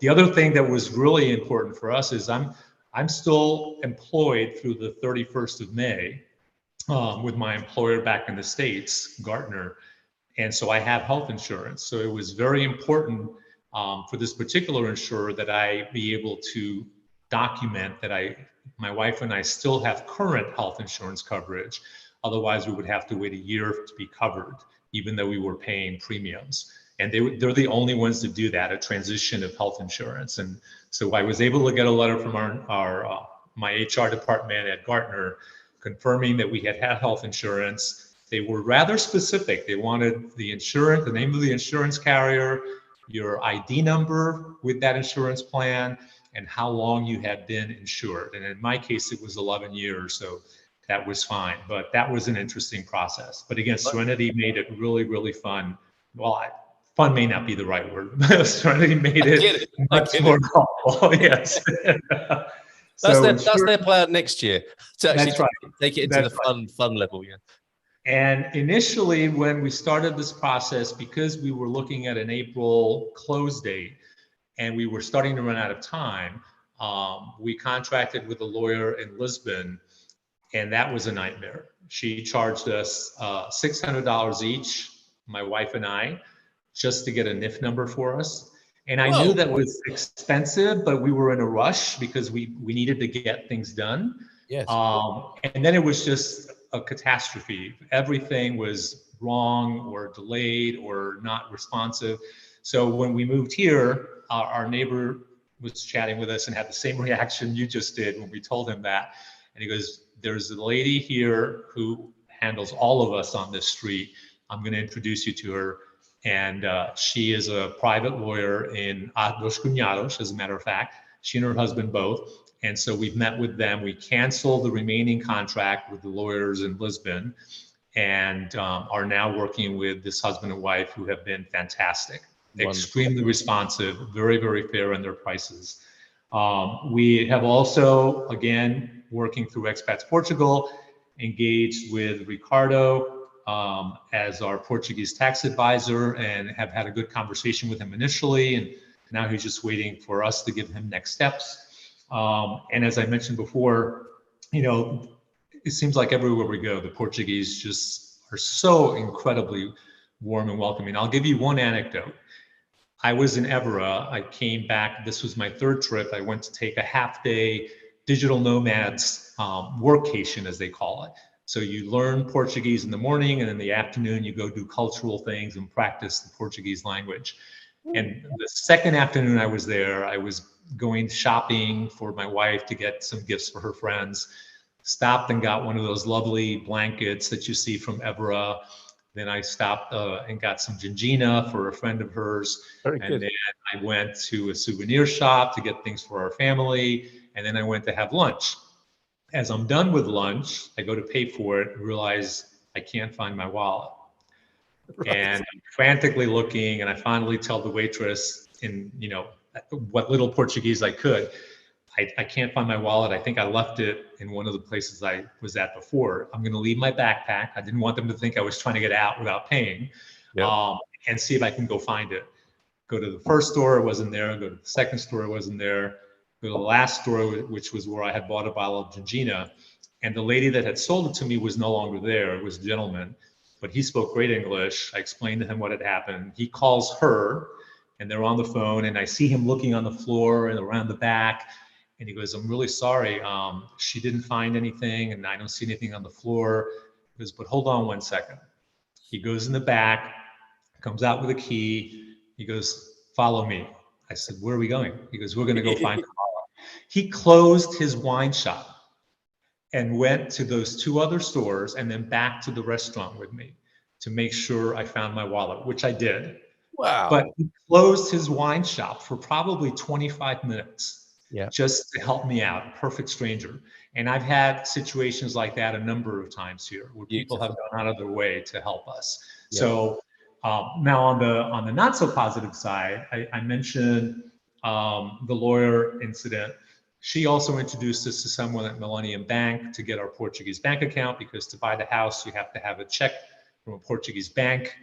The other thing that was really important for us is I'm still employed through the 31st of May with my employer back in the States, Gartner. And so I have health insurance. So it was very important for this particular insurer that I be able to document that my wife and I still have current health insurance coverage. Otherwise, we would have to wait a year to be covered, even though we were paying premiums. And they're the only ones to do that, a transition of health insurance. And so I was able to get a letter from my HR department at Gartner confirming that we had health insurance. They were rather specific. They wanted the insurance, the name of the insurance carrier, your ID number with that insurance plan, and how long you had been insured. And in my case, it was 11 years. So that was fine, but that was an interesting process. But again, Serenity made it really, really fun. Well, fun may not be the right word, but Serenity made it much more helpful. Yes. That's their plan next year to actually take it into the fun level. Yeah. And initially, when we started this process, because we were looking at an April close date and we were starting to run out of time, we contracted with a lawyer in Lisbon. And that was a nightmare. She charged us $600 each, my wife and I, just to get a NIF number for us. And I knew that was expensive, but we were in a rush because we needed to get things done. Yes. And then it was just a catastrophe. Everything was wrong or delayed or not responsive. So when we moved here, our neighbor was chatting with us and had the same reaction you just did when we told him that. And he goes, there's a lady here who handles all of us on this street. I'm going to introduce you to her. And she is a private lawyer in Dos Cunhados, as a matter of fact. She and her husband both. And so we've met with them. We canceled the remaining contract with the lawyers in Lisbon and are now working with this husband and wife who have been fantastic. Wonderful. Extremely responsive, very, very fair in their prices. We have also, again, working through Expats Portugal, engaged with Ricardo as our Portuguese tax advisor and have had a good conversation with him initially. And now he's just waiting for us to give him next steps. And as I mentioned before, you know, it seems like everywhere we go, the Portuguese just are so incredibly warm and welcoming. I'll give you one anecdote. I was in Évora. I came back. This was my 3rd trip. I went to take a half-day digital nomads workcation, as they call it. So you learn Portuguese in the morning, and in the afternoon you go do cultural things and practice the Portuguese language. And the second afternoon I was there, I was going shopping for my wife to get some gifts for her friends. Stopped and got one of those lovely blankets that you see from Évora. Then I stopped and got some gingina for a friend of hers. Very good. And then I went to a souvenir shop to get things for our family. And then I went to have lunch. As I'm done with lunch, I go to pay for it and realize I can't find my wallet. Right. And I'm frantically looking, and I finally tell the waitress in, what little Portuguese I could. I can't find my wallet. I think I left it in one of the places I was at before. I'm going to leave my backpack. I didn't want them to think I was trying to get out without paying. Yep. And see if I can go find it. Go to the first store, it wasn't there. Go to the second store, it wasn't there. Go to the last store, which was where I had bought a bottle of Gingina. And the lady that had sold it to me was no longer there. It was a gentleman, but he spoke great English. I explained to him what had happened. He calls her, and they're on the phone, and I see him looking on the floor and around the back. And he goes, I'm really sorry. She didn't find anything, and I don't see anything on the floor. He goes, but hold on 1 second. He goes in the back, comes out with a key. He goes, follow me. I said, where are we going? He goes, we're going to go find Carla. He closed his wine shop and went to those 2 other stores and then back to the restaurant with me to make sure I found my wallet, which I did. Wow. But he closed his wine shop for probably 25 minutes. Yeah. Just to help me out, a perfect stranger. And I've had situations like that a number of times here where people have gone out of their way to help us. Yeah. So now on the not so positive side, I mentioned the lawyer incident. She also introduced us to someone at Millennium Bank to get our Portuguese bank account, because to buy the house, you have to have a check from a Portuguese bank.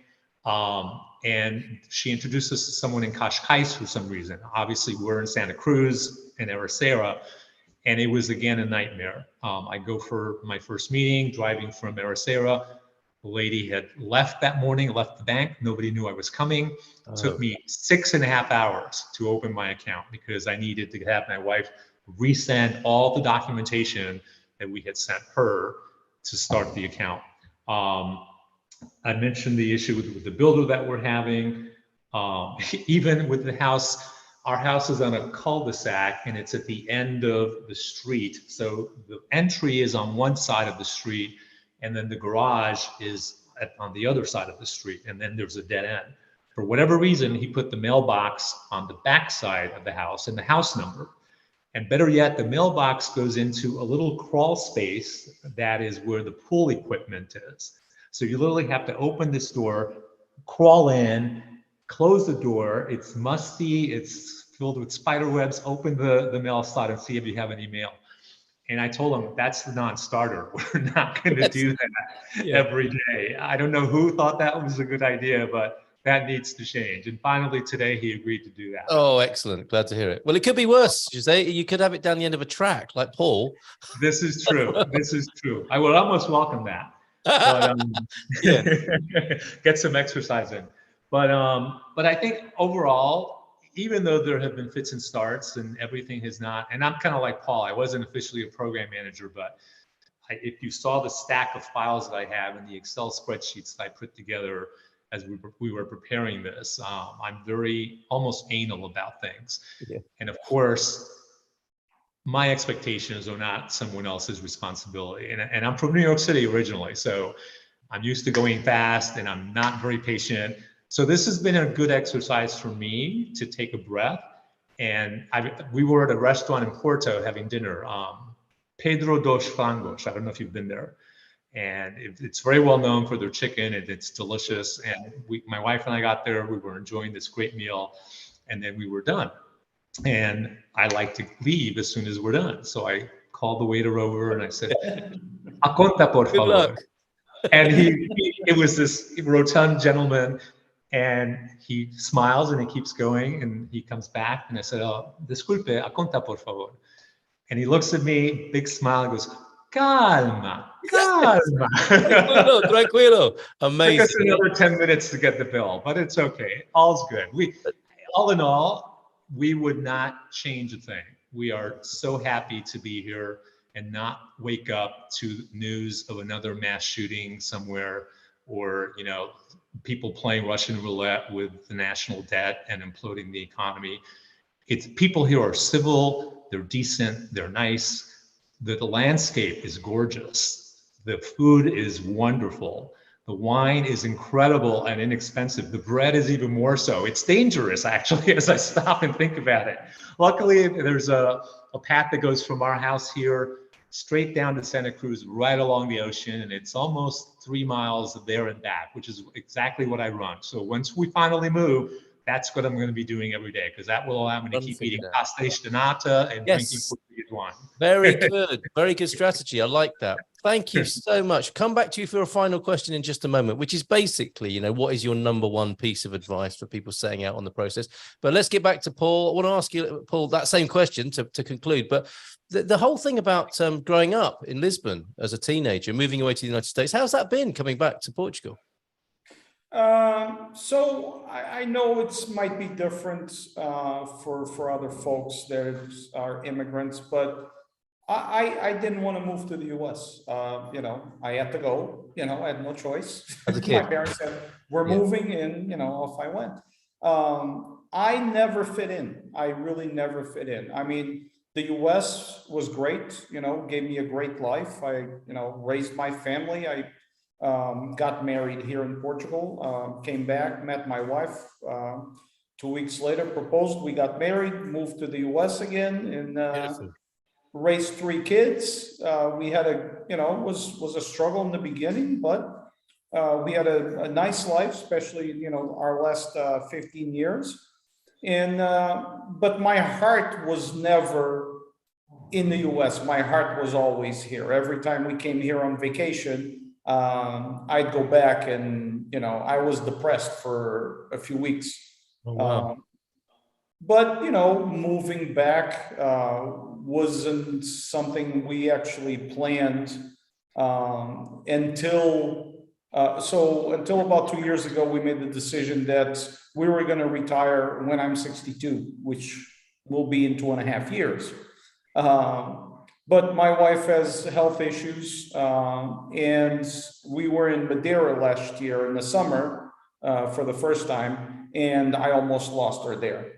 And she introduced us to someone in Cascais for some reason. Obviously, we're in Santa Cruz and Ericeira, and it was again a nightmare. I go for my first meeting, driving from Ericeira. The lady had left that morning, left the bank. Nobody knew I was coming. It took me 6.5 hours to open my account because I needed to have my wife resend all the documentation that we had sent her to start the account. I mentioned the issue with the builder that we're having. Even with the house, our house is on a cul-de-sac and it's at the end of the street. So the entry is on one side of the street and then the garage is on the other side of the street. And then there's a dead end. For whatever reason, he put the mailbox on the back side of the house and the house number. And better yet, the mailbox goes into a little crawl space that is where the pool equipment is. So you literally have to open this door, crawl in, close the door. It's musty, it's filled with spider webs. Open the mail slot and see if you have any mail. And I told him, that's the non-starter. We're not going to do that every day. I don't know who thought that was a good idea, but that needs to change. And finally today, he agreed to do that. Oh, excellent. Glad to hear it. Well, it could be worse, you say. You could have it down the end of a track like Paul. This is true. This is true. I would almost welcome that. But get some exercise in. But I think overall, even though there have been fits and starts and everything has not, and I'm kind of like Paul, I wasn't officially a program manager, but if you saw the stack of files that I have and the Excel spreadsheets that I put together as we were preparing this, I'm very almost anal about things. Yeah. And of course, my expectations are not someone else's responsibility. And I'm from New York City originally, so I'm used to going fast and I'm not very patient. So this has been a good exercise for me to take a breath. And we were at a restaurant in Porto having dinner, Pedro dos Frangos. I don't know if you've been there. And it's very well known for their chicken and it's delicious. And my wife and I got there, we were enjoying this great meal and then we were done. And I like to leave as soon as we're done. So I called the waiter over and I said, "A conta, por favor." And it was this rotund gentleman and he smiles and he keeps going and he comes back and I said, "Oh, disculpe, a conta, por favor." And he looks at me, big smile, and goes, "Calma, calma." Tranquilo. Amazing. Took us another 10 minutes to get the bill, but it's okay. All's good. All in all, we would not change a thing. We are so happy to be here and not wake up to news of another mass shooting somewhere or, people playing Russian roulette with the national debt and imploding the economy. It's people here are civil, they're decent, they're nice. The landscape is gorgeous. The food is wonderful. The wine is incredible and inexpensive. The bread is even more so. It's dangerous, actually, as I stop and think about it. Luckily, there's a path that goes from our house here straight down to Santa Cruz, right along the ocean, and it's almost 3 miles there and back, which is exactly what I run. So once we finally move, that's what I'm going to be doing every day, because that will allow me to Fun keep thing eating there. pastéis de nata and drinking Yes. Portuguese wine. Very good. Very good strategy. I like that. Thank you so much. Come back to you for a final question in just a moment, which is basically, you know, what is your number one piece of advice for people setting out on the process? But let's get back to Paul. I want to ask you, Paul, that same question to conclude. But the whole thing about growing up in Lisbon as a teenager, moving away to the United States, how's that been coming back to Portugal? So I know it's might be different for other folks that are immigrants, but I didn't want to move to the US. You know, I had to go, you know, I had no choice. As a My kid. parents said, we're Yeah. moving, and, you know, off I went. I never fit in. I really never fit in. I mean, the US was great, you know, gave me a great life. I, you know, raised my family. I got married here in Portugal, came back, met my wife. 2 weeks later, proposed, we got married, moved to the US again, and Beautiful. raised 3 kids. We had a, you know, was a struggle in the beginning, but we had a nice life, especially, you know, our last 15 years. And but my heart was never in the US. My heart was always here. Every time we came here on vacation, I'd go back, and, you know, I was depressed for a few weeks. Oh, wow. But, you know, moving back wasn't something we actually planned until until about 2 years ago. We made the decision that we were going to retire when I'm 62, which will be in 2.5 years. But my wife has health issues, and we were in Madeira last year in the summer for the first time, and I almost lost her there.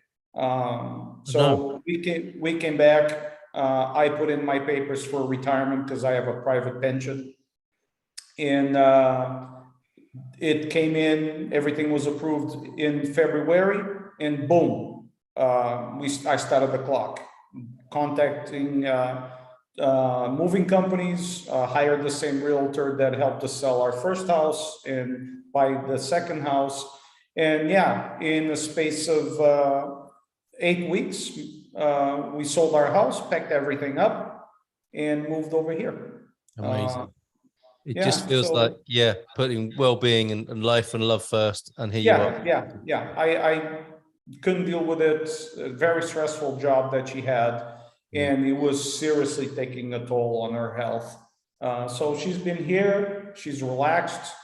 So we came back. I put in my papers for retirement because I have a private pension, and it came in. Everything was approved in February, and boom, I started the clock, contacting moving companies, hired the same realtor that helped us sell our first house and buy the second house. And yeah, in the space of 8 weeks, we sold our house, packed everything up, and moved over here. Amazing. It yeah, just feels so- like, yeah, putting well-being and life and love first. And here you are. Yeah. I couldn't deal with it. A very stressful job that she had, and it was seriously taking a toll on her health. So she's been here. She's relaxed.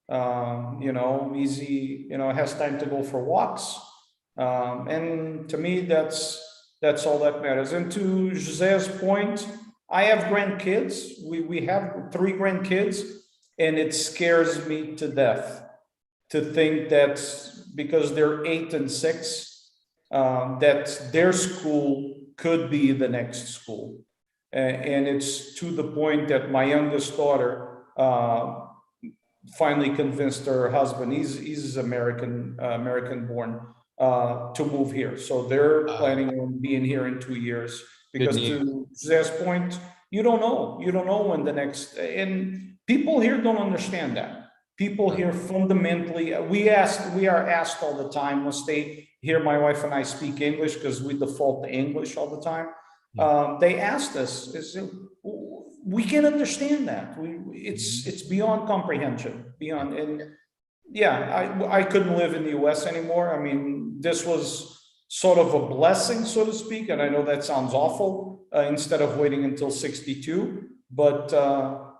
You know, easy. You know, has time to go for walks. And to me, that's all that matters. And to José's point, I have grandkids. We have 3 grandkids, and it scares me to death to think that because they're 8 and 6, that their school could be the next school. And it's to the point that my youngest daughter finally convinced her husband, he's American born, to move here. So they're planning on being here in 2 years, because to José's point, you don't know when the next, and people here don't understand that. People here fundamentally, we are asked all the time, once they hear my wife and I speak English, because we default to English all the time. They asked us, we can understand that. It's beyond comprehension, beyond. And yeah, I couldn't live in the US anymore. I mean, this was sort of a blessing, so to speak. And I know that sounds awful, instead of waiting until 62. But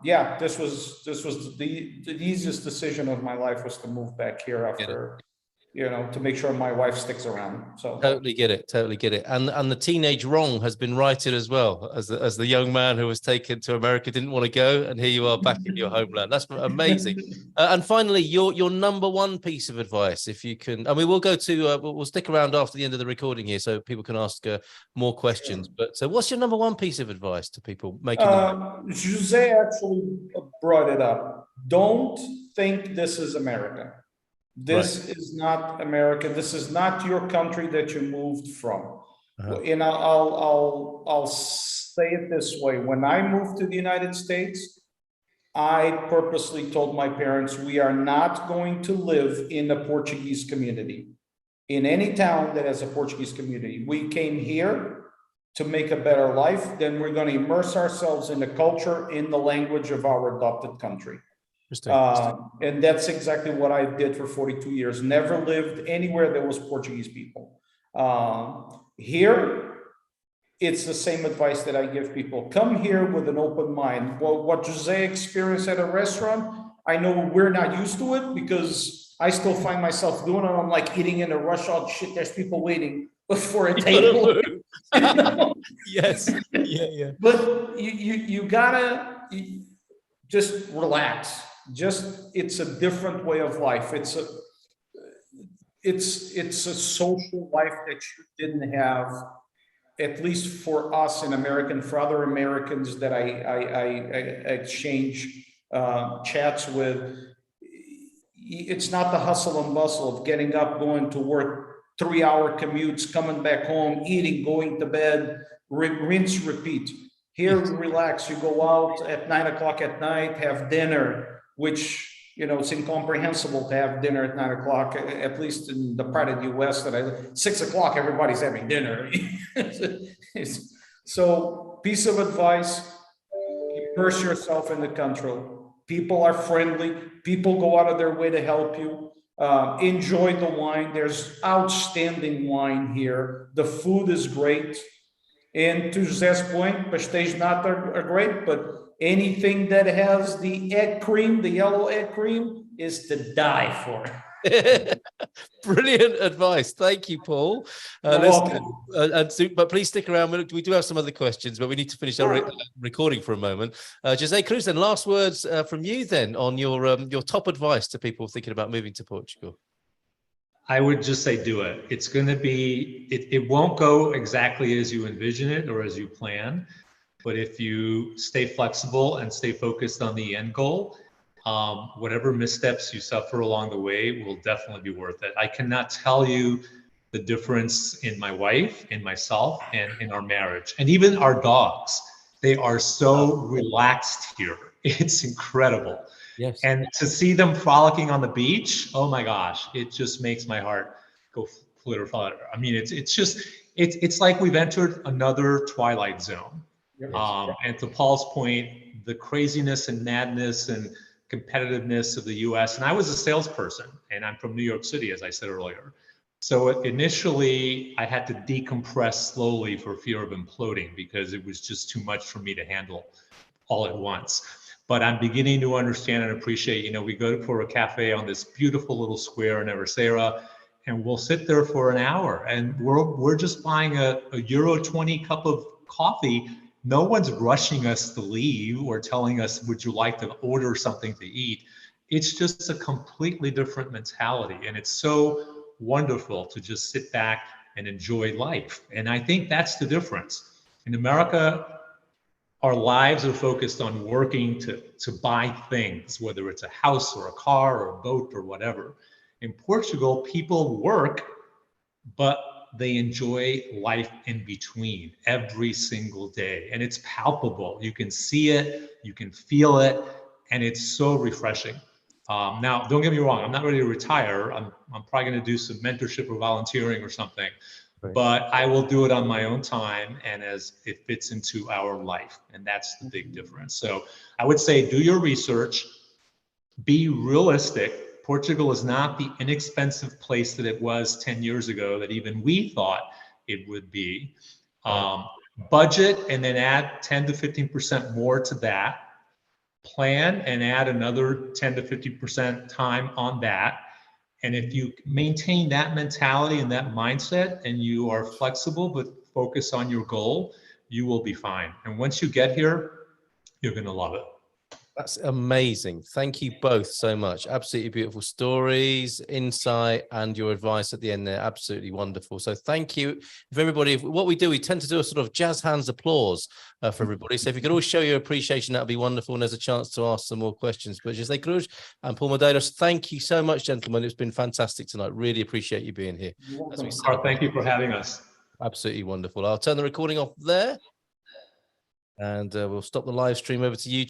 yeah, this was the easiest decision of my life, was to move back here after, you know, to make sure my wife sticks around. So totally get it. And the teenage wrong has been righted as well, as the young man who was taken to America didn't want to go, and here you are back in your homeland. That's amazing. And finally, your number one piece of advice, if you can. I mean, we'll go to we'll stick around after the end of the recording here, so people can ask more questions. But so, what's your number one piece of advice to people making? José actually brought it up. Don't think this is America. This is not America. This is not your country that you moved from. And I'll say it this way. When I moved to the United States, I purposely told my parents, we are not going to live in a Portuguese community. in any town that has a Portuguese community. We came here to make a better life, then we're going to immerse ourselves in the culture, in the language of our adopted country. And that's exactly what I did for 42 years. Never lived anywhere there was Portuguese people. Here, it's the same advice that I give people. Come here with an open mind. Well, what Jose experienced at a restaurant, I know we're not used to it because I still find myself doing it. I'm like eating in a rush hour. Shit, there's people waiting for a table. You know? Yes. Yeah. But you gotta just relax. It's a different way of life. It's a social life that you didn't have, at least for us in America, for other Americans that I exchange chats with. It's not the hustle and bustle of getting up, going to work, 3-hour commutes, coming back home, eating, going to bed, rinse, repeat. Here, relax. You go out at 9 o'clock at night, have dinner, which, you know, it's incomprehensible to have dinner at 9 o'clock, at least in the part of the US that I live. 6 o'clock, everybody's having dinner. So, piece of advice, immerse yourself in the country. People are friendly. People go out of their way to help you. Enjoy the wine. There's outstanding wine here. The food is great. And to José's point, pastéis not are great, but anything that has the egg cream, the yellow egg cream, is to die for. Brilliant advice. Thank you, Paul. But please stick around. We do have some other questions, but we need to finish our recording for a moment. José Cruz, then last words from you then on your top advice to people thinking about moving to Portugal. I would just say do it. It's going to be, it won't go exactly as you envision it or as you plan, but if you stay flexible and stay focused on the end goal, whatever missteps you suffer along the way will definitely be worth it. I cannot tell you the difference in my wife, in myself, and in our marriage, and even our dogs. They are so relaxed here. It's incredible. Yes. And to see them frolicking on the beach, oh my gosh, it just makes my heart go flitter flutter. I mean, it's like we've entered another twilight zone. And to Paul's point, the craziness and madness and competitiveness of the US, and I was a salesperson, and I'm from New York City, as I said earlier. So initially, I had to decompress slowly for fear of imploding because it was just too much for me to handle all at once. But I'm beginning to understand and appreciate, you know, we go for a cafe on this beautiful little square in Eversera, and we'll sit there for an hour, and we're just buying a €1.20 cup of coffee. No one's rushing us to leave or telling us, would you like to order something to eat? It's just a completely different mentality. And it's so wonderful to just sit back and enjoy life. And I think that's the difference. In America, our lives are focused on working to buy things, whether it's a house or a car or a boat or whatever. In Portugal, people work, but they enjoy life in between every single day. And it's palpable. You can see it, you can feel it, and it's so refreshing. Now, don't get me wrong, I'm not ready to retire. I'm probably going to do some mentorship or volunteering or something, right. But I will do it on my own time and as it fits into our life. And that's the big difference. So I would say do your research, be realistic. Portugal is not the inexpensive place that it was 10 years ago that even we thought it would be. Budget and then add 10 to 15% more to that. Plan and add another 10 to 50% time on that. And if you maintain that mentality and that mindset and you are flexible but focus on your goal, you will be fine. And once you get here, you're going to love it. That's amazing. Thank you both so much. Absolutely beautiful stories, insight, and your advice at the end there. Absolutely wonderful. So thank you for everybody. What we do, we tend to do a sort of jazz hands applause for everybody. So if you could all show your appreciation, that would be wonderful. And there's a chance to ask some more questions. But José Cruz and Paul Medeiros, thank you so much, gentlemen. It's been fantastic tonight. Really appreciate you being here. Thank you for having us. Absolutely wonderful. I'll turn the recording off there. And we'll stop the live stream over to YouTube.